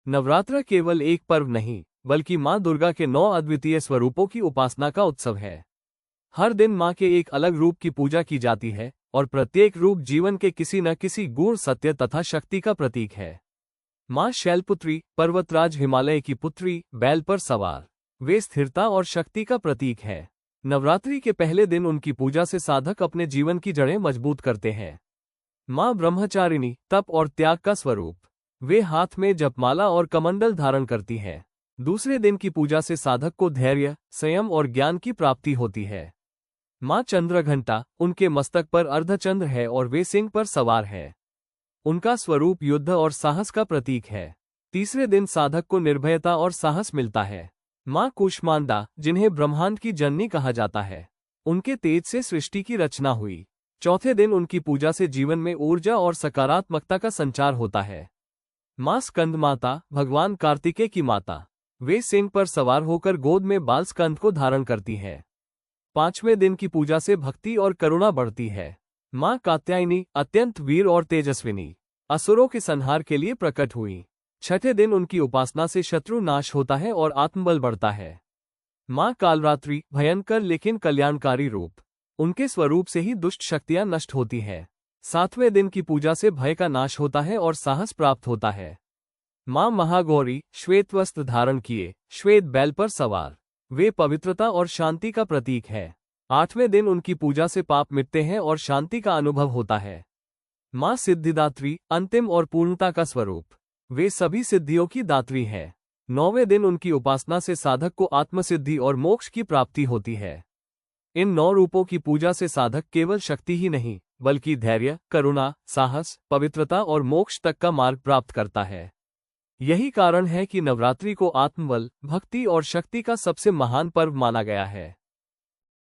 नवरात्र केवल एक पर्व नहीं, बल्कि माँ दुर्गा के 9 अद्वितीय स्वरूपों की उपासना का उत्सव है। हर दिन माँ के एक अलग रूप की पूजा की जाती है और प्रत्येक रूप जीवन के किसी न किसी गूढ़ सत्य तथा शक्ति का प्रतीक है। माँ शैलपुत्री, पर्वतराज हिमालय की पुत्री, बैल पर सवार, वे स्थिरता और शक्ति का प्रतीक है। नवरात्रि के पहले दिन उनकी पूजा से साधक अपने जीवन की जड़ें मजबूत करते हैं। माँ ब्रह्मचारिणी, तप और त्याग का स्वरूप, वे हाथ में जपमाला और कमंडल धारण करती हैं। दूसरे दिन की पूजा से साधक को धैर्य, संयम और ज्ञान की प्राप्ति होती है। माँ चंद्रघंटा, उनके मस्तक पर अर्धचंद्र है और वे सिंह पर सवार है। उनका स्वरूप युद्ध और साहस का प्रतीक है। तीसरे दिन साधक को निर्भयता और साहस मिलता है। माँ कूष्मांडा, जिन्हें ब्रह्मांड की जननी कहा जाता है, उनके तेज से सृष्टि की रचना हुई। चौथे दिन उनकी पूजा से जीवन में ऊर्जा और सकारात्मकता का संचार होता है। माँ स्कंद माता, भगवान कार्तिकेय की माता, वे सिंह पर सवार होकर गोद में बाल स्कंद को धारण करती है। पांचवें दिन की पूजा से भक्ति और करुणा बढ़ती है। माँ कात्यायनी, अत्यंत वीर और तेजस्विनी, असुरों के संहार के लिए प्रकट हुई। छठे दिन उनकी उपासना से शत्रु नाश होता है और आत्मबल बढ़ता है। माँ कालरात्रि, भयंकर लेकिन कल्याणकारी रूप, उनके स्वरूप से ही दुष्ट शक्तियां नष्ट होती हैं। सातवें दिन की पूजा से भय का नाश होता है और साहस प्राप्त होता है। माँ महागौरी, श्वेत वस्त्र धारण किए, श्वेत बैल पर सवार, वे पवित्रता और शांति का प्रतीक है। आठवें दिन उनकी पूजा से पाप मिटते हैं और शांति का अनुभव होता है। माँ सिद्धिदात्री, अंतिम और पूर्णता का स्वरूप, वे सभी सिद्धियों की दात्री है। नौवें दिन उनकी उपासना से साधक को आत्मसिद्धि और मोक्ष की प्राप्ति होती है। इन 9 रूपों की पूजा से साधक केवल शक्ति ही नहीं, बल्कि धैर्य, करुणा, साहस, पवित्रता और मोक्ष तक का मार्ग प्राप्त करता है। यही कारण है कि नवरात्रि को आत्मबल, भक्ति और शक्ति का सबसे महान पर्व माना गया है।